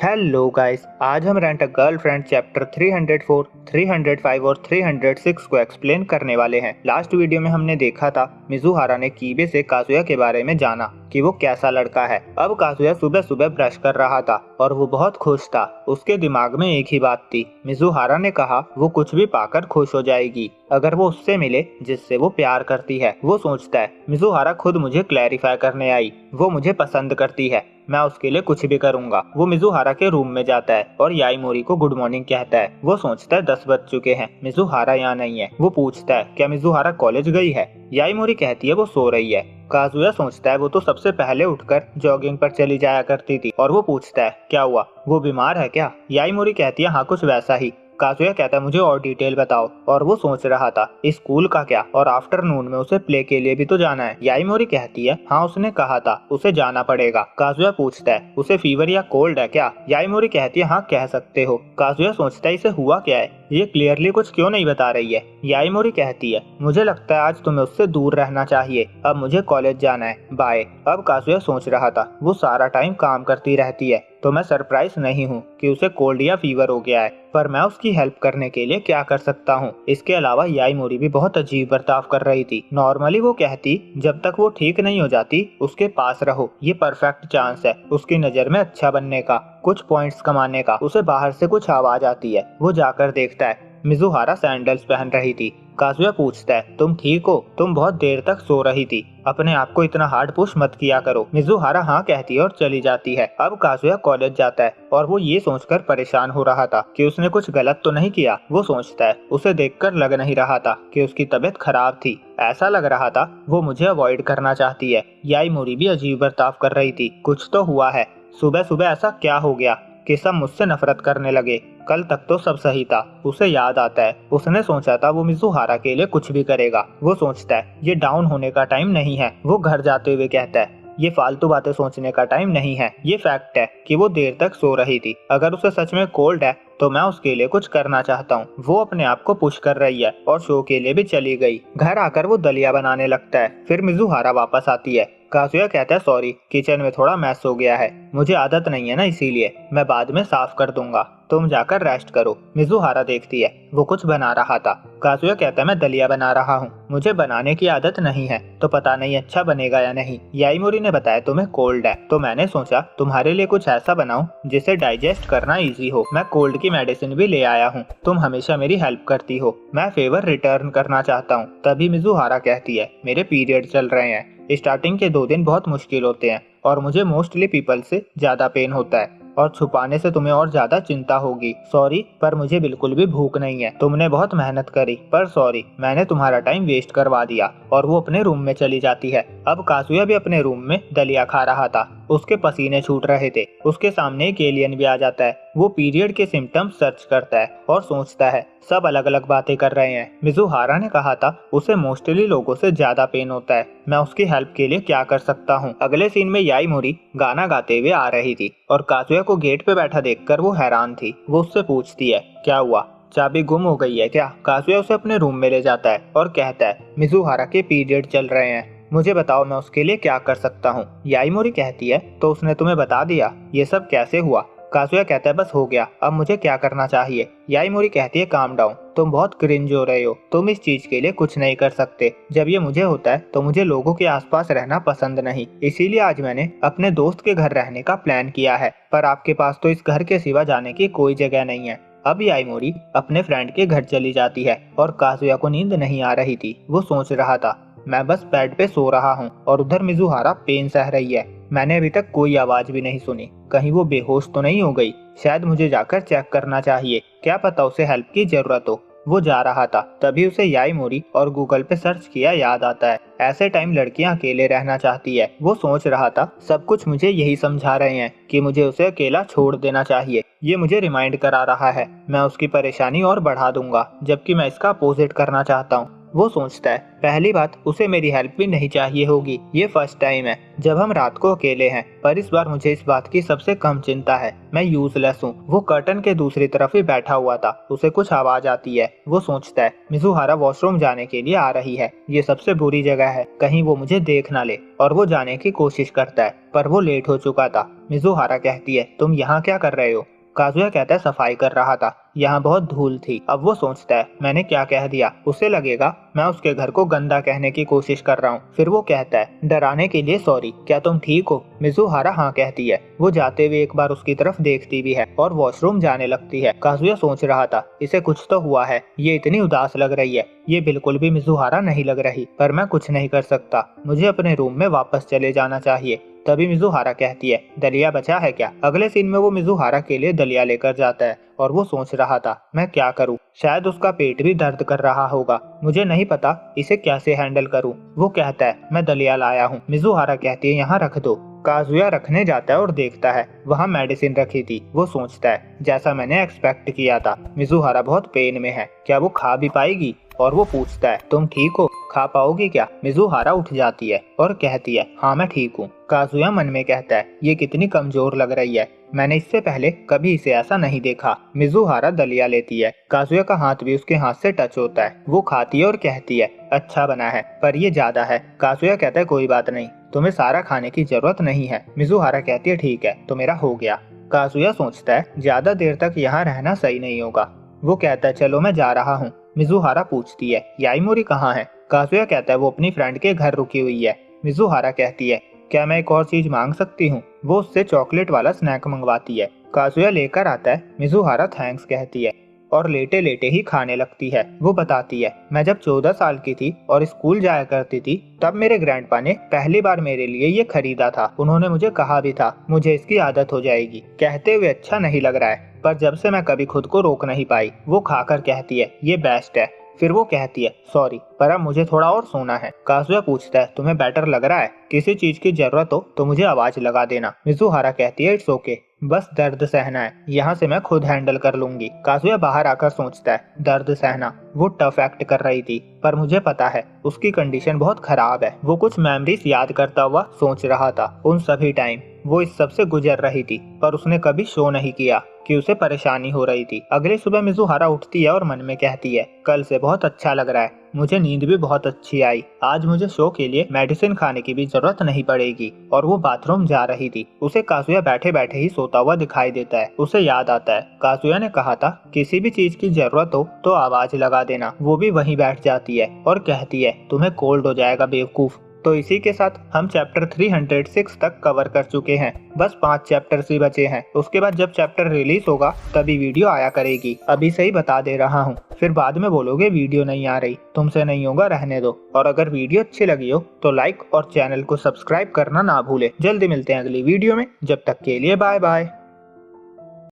Hello guys, आज हम rent a girlfriend chapter 304, 305 और 306 को एक्सप्लेन करने वाले हैं। लास्ट वीडियो में हमने देखा था मिजुहारा ने कीबे से काजुया के बारे में जाना कि वो कैसा लड़का है। अब काजुया सुबह सुबह ब्रश कर रहा था और वो बहुत खुश था। उसके दिमाग में एक ही बात थी, मिजुहारा ने कहा वो कुछ भी पाकर खुश हो जाएगी अगर वो उससे मिले जिससे वो प्यार करती है। वो सोचता है मिजुहारा खुद मुझे क्लैरिफाई करने आई, वो मुझे पसंद करती है, मैं उसके लिए कुछ भी करूंगा। वो मिजुहारा के रूम में जाता है और याईमोरी को गुड मॉर्निंग कहता है। वो सोचता है 10 बज चुके हैं, मिजुहारा यहाँ नहीं है। वो पूछता है क्या मिजुहारा कॉलेज गई है। याईमोरी कहती है वो सो रही है। काजुया सोचता है वो तो सबसे पहले उठकर जॉगिंग पर चली जाया करती थी। और वो पूछता है क्या हुआ, वो बीमार है क्या। याईमोरी कहती है हाँ कुछ वैसा ही। काजुया कहता है मुझे और डिटेल बताओ। और वो सोच रहा था स्कूल का क्या, और आफ्टरनून में उसे प्ले के लिए भी तो जाना है। याईमोरी कहती है हाँ उसने कहा था उसे जाना पड़ेगा। काजुया पूछता है उसे फीवर या कोल्ड है क्या। याईमोरी कहती है हाँ कह सकते हो। काजुया सोचता है इसे हुआ क्या है, ये क्लियरली कुछ क्यों नहीं बता रही है। याईमोरी कहती है मुझे लगता है आज तुम्हें उससे दूर रहना चाहिए, अब मुझे कॉलेज जाना है, बाय। अब काजुया सोच रहा था वो सारा टाइम काम करती रहती है तो मैं सरप्राइज नहीं हूँ कि उसे कोल्ड या फीवर हो गया है, पर मैं उसकी हेल्प करने के लिए क्या कर सकता हूँ। इसके अलावा याईमोरी भी बहुत अजीब बर्ताव कर रही थी। नॉर्मली वो कहती जब तक वो ठीक नहीं हो जाती उसके पास रहो, ये परफेक्ट चांस है उसकी नजर में अच्छा बनने का, कुछ पॉइंट्स कमाने का। उसे बाहर से कुछ आवाज आती है, वो जाकर देखता है मिजुहारा सैंडल्स पहन रही थी। काजुया पूछता है तुम ठीक हो, तुम बहुत देर तक सो रही थी, अपने आप को इतना हार्ड पुश मत किया करो। मिजुहारा हाँ कहती है और चली जाती है। अब काजुया कॉलेज जाता है और वो ये सोचकर परेशान हो रहा था कि उसने कुछ गलत तो नहीं किया। वो सोचता है उसे देखकर लग नहीं रहा था कि उसकी तबीयत खराब थी, ऐसा लग रहा था वो मुझे अवॉइड करना चाहती है। याईमोरी भी अजीब बर्ताव कर रही थी, कुछ तो हुआ है। सुबह सुबह ऐसा क्या हो गया कि सब मुझसे नफरत करने लगे, कल तक तो सब सही था। उसे याद आता है उसने सोचा था वो मिजुहारा के लिए कुछ भी करेगा। वो सोचता है ये डाउन होने का टाइम नहीं है। वो घर जाते हुए कहता है ये फालतू बातें सोचने का टाइम नहीं है। ये फैक्ट है कि वो देर तक सो रही थी, अगर उसे सच में कोल्ड है तो मैं उसके लिए कुछ करना चाहता हूँ। वो अपने आप को पुश कर रही है और शो के लिए भी चली गई। घर आकर वो दलिया बनाने लगता है। फिर मिजुहारा वापस आती है। काजुया कहता है सॉरी, किचन में थोड़ा मैस हो गया है, मुझे आदत नहीं है ना, इसीलिए मैं बाद में साफ कर दूंगा, तुम जाकर रेस्ट करो। मिजुहारा देखती है वो कुछ बना रहा था। काजुया कहता है मैं दलिया बना रहा हूँ, मुझे बनाने की आदत नहीं है तो पता नहीं अच्छा बनेगा या नहीं। याईमोरी ने बताया तुम्हें कोल्ड है तो मैंने सोचा तुम्हारे लिए कुछ ऐसा बनाऊं जिसे डाइजेस्ट करना इजी हो। मैं कोल्ड की मेडिसिन भी ले आया हूँ, तुम हमेशा मेरी हेल्प करती हो, मैं फेवर रिटर्न करना चाहता हूँ। तभी मिजुहारा कहती है मेरे पीरियड चल रहे हैं, स्टार्टिंग के 2 दिन बहुत मुश्किल होते हैं और मुझे मोस्टली पीपल से ज्यादा पेन होता है और छुपाने से तुम्हें और ज्यादा चिंता होगी। सॉरी पर मुझे बिल्कुल भी भूख नहीं है, तुमने बहुत मेहनत करी पर सॉरी मैंने तुम्हारा टाइम वेस्ट करवा दिया। और वो अपने रूम में चली जाती है। अब काजुया भी अपने रूम में दलिया खा रहा था, उसके पसीने छूट रहे थे। उसके सामने एक एलियन भी आ जाता है। वो पीरियड के सिम्टम्स सर्च करता है और सोचता है सब अलग अलग बातें कर रहे हैं। मिजुहारा ने कहा था उसे मोस्टली लोगों से ज्यादा पेन होता है, मैं उसकी हेल्प के लिए क्या कर सकता हूँ। अगले सीन में याईमोरी गाना गाते हुए आ रही थी और काजुया को गेट पे बैठा देखकर वो हैरान थी। वो उससे पूछती है क्या हुआ, चाबी गुम हो गई है क्या। काजुया उसे अपने रूम में ले जाता है और कहता है मिजुहारा के पीरियड चल रहे हैं, मुझे बताओ मैं उसके लिए क्या कर सकता हूँ। याईमोरी कहती है तो उसने तुम्हें बता दिया, ये सब कैसे हुआ। काजुया कहता है बस हो गया, अब मुझे क्या करना चाहिए। याईमोरी कहती है काम डाउन, तुम बहुत क्रिंज हो रहे हो, तुम इस चीज के लिए कुछ नहीं कर सकते। जब ये मुझे होता है तो मुझे लोगों के आसपास रहना पसंद नहीं, इसीलिए आज मैंने अपने दोस्त के घर रहने का प्लान किया है, पर आपके पास तो इस घर के सिवा जाने की कोई जगह नहीं है। अब याईमोरी अपने फ्रेंड के घर चली जाती है और काजुया को नींद नहीं आ रही थी। वो सोच रहा था मैं बस बेड पे सो रहा हूँ और उधर मिजुहारा पेन सह रही है, मैंने अभी तक कोई आवाज भी नहीं सुनी, कहीं वो बेहोश तो नहीं हो गई। शायद मुझे जाकर चेक करना चाहिए, क्या पता उसे हेल्प की जरूरत हो। वो जा रहा था तभी उसे याईमोरी और गूगल पे सर्च किया याद आता है, ऐसे टाइम लड़कियां अकेले रहना चाहती है। वो सोच रहा था सब कुछ मुझे यही समझा रहे हैं कि मुझे उसे अकेला छोड़ देना चाहिए, ये मुझे रिमाइंड करा रहा है मैं उसकी परेशानी और बढ़ा दूंगा, जबकि मैं इसका अपोजिट करना चाहता हूँ। वो सोचता है पहली बात उसे मेरी हेल्प भी नहीं चाहिए होगी, ये फर्स्ट टाइम है जब हम रात को अकेले हैं, पर इस बार मुझे इस बात की सबसे कम चिंता है, मैं यूजलेस हूँ। वो कर्टन के दूसरी तरफ ही बैठा हुआ था, उसे कुछ आवाज आती है। वो सोचता है मिजुहारा वॉशरूम जाने के लिए आ रही है, ये सबसे बुरी जगह है, कहीं वो मुझे देख ना ले, और वो जाने की कोशिश करता है पर वो लेट हो चुका था। मिजुहारा कहती है तुम यहाँ क्या कर रहे हो? काजुया कहता है सफाई कर रहा था, यहाँ बहुत धूल थी। अब वो सोचता है मैंने क्या कह दिया, उसे लगेगा मैं उसके घर को गंदा कहने की कोशिश कर रहा हूँ। फिर वो कहता है डराने के लिए सॉरी, क्या तुम ठीक हो? मिजुहारा हाँ कहती है। वो जाते हुए एक बार उसकी तरफ देखती भी है और वॉशरूम जाने लगती है। काजुया सोच रहा था इसे कुछ तो हुआ है, ये इतनी उदास लग रही है, ये बिल्कुल भी मिजुहारा नहीं लग रही, पर मैं कुछ नहीं कर सकता, मुझे अपने रूम में वापस चले जाना चाहिए। तभी मिजुहारा कहती है दलिया बचा है क्या? अगले सीन में वो मिजुहारा के लिए दलिया लेकर जाता है और वो सोच रहा था मैं क्या करूं, शायद उसका पेट भी दर्द कर रहा होगा, मुझे नहीं पता इसे कैसे हैंडल करूं। वो कहता है मैं दलिया लाया हूं। मिजुहारा कहती है यहाँ रख दो। काजुया रखने जाता है और देखता है वहाँ मेडिसिन रखी थी। वो सोचता है जैसा मैंने एक्सपेक्ट किया था, मिजुहारा बहुत पेन में है, क्या वो खा भी पाएगी? और वो पूछता है तुम ठीक हो, खा पाओगी क्या? मिजुहारा उठ जाती है और कहती है हाँ मैं ठीक हूँ। काजुया मन में कहता है ये कितनी कमजोर लग रही है, मैंने इससे पहले कभी इसे ऐसा नहीं देखा। मिजुहारा दलिया लेती है, काजुया का हाथ भी उसके हाथ से टच होता है। वो खाती है और कहती है अच्छा बना है पर ये ज्यादा है। काजुया कहता है कोई बात नहीं, तुम्हें सारा खाने की जरूरत नहीं है। मिजुहारा कहती है ठीक है तो मेरा हो गया। काजुया सोचता है ज्यादा देर तक यहाँ रहना सही नहीं होगा। वो कहता है चलो मैं जा रहा हूँ। मिजुहारा पूछती है याईमोरी कहाँ है? काजुया कहता है वो अपनी फ्रेंड के घर रुकी हुई है। मिजुहारा कहती है क्या मैं एक और चीज मांग सकती हूँ? वो उससे चॉकलेट वाला स्नैक मंगवाती है। काजुया लेकर आता है। मिजुहारा थैंक्स कहती है और लेटे लेटे ही खाने लगती है। वो बताती है मैं जब 14 साल की थी और स्कूल जाया करती थी तब मेरे ग्रैंडपा ने पहली बार मेरे लिए ये खरीदा था। उन्होंने मुझे कहा भी था मुझे इसकी आदत हो जाएगी। कहते हुए अच्छा नहीं लग रहा है पर जब से मैं कभी खुद को रोक नहीं पाई। वो खाकर कहती है ये बेस्ट है। फिर वो कहती है सॉरी पर अब मुझे थोड़ा और सोना है। काजुया पूछता है तुम्हें बेटर लग रहा है? किसी चीज की जरूरत हो तो मुझे आवाज लगा देना। मिजुहारा कहती है इट्स ओके, बस दर्द सहना है, यहाँ से मैं खुद हैंडल कर लूंगी। काजुया बाहर आकर सोचता है दर्द सहना, वो टफ एक्ट कर रही थी पर मुझे पता है उसकी कंडीशन बहुत खराब है। वो कुछ मेमोरीज याद करता हुआ सोच रहा था उन सभी टाइम वो इस सब से गुजर रही थी पर उसने कभी शो नहीं किया कि उसे परेशानी हो रही थी। अगले सुबह मिजुहारा उठती है और मन में कहती है कल से बहुत अच्छा लग रहा है, मुझे नींद भी बहुत अच्छी आई, आज मुझे शो के लिए मेडिसिन खाने की भी जरूरत नहीं पड़ेगी। और वो बाथरूम जा रही थी, उसे काजुया बैठे बैठे ही सोता हुआ दिखाई देता है। उसे याद आता है काजुया ने कहा था किसी भी चीज की जरूरत हो तो आवाज लगा देना। वो भी वहीं बैठ जाती है और कहती है तुम्हें कोल्ड हो जाएगा बेवकूफ। तो इसी के साथ हम चैप्टर 306 तक कवर कर चुके हैं, बस 5 चैप्टर्स ही बचे हैं। उसके बाद जब चैप्टर रिलीज होगा तभी वीडियो आया करेगी, अभी से ही बता दे रहा हूँ, फिर बाद में बोलोगे वीडियो नहीं आ रही, तुमसे नहीं होगा, रहने दो। और अगर वीडियो अच्छी लगी हो तो लाइक और चैनल को सब्सक्राइब करना ना भूले। जल्दी मिलते हैं अगली वीडियो में, जब तक के लिए बाय बाय।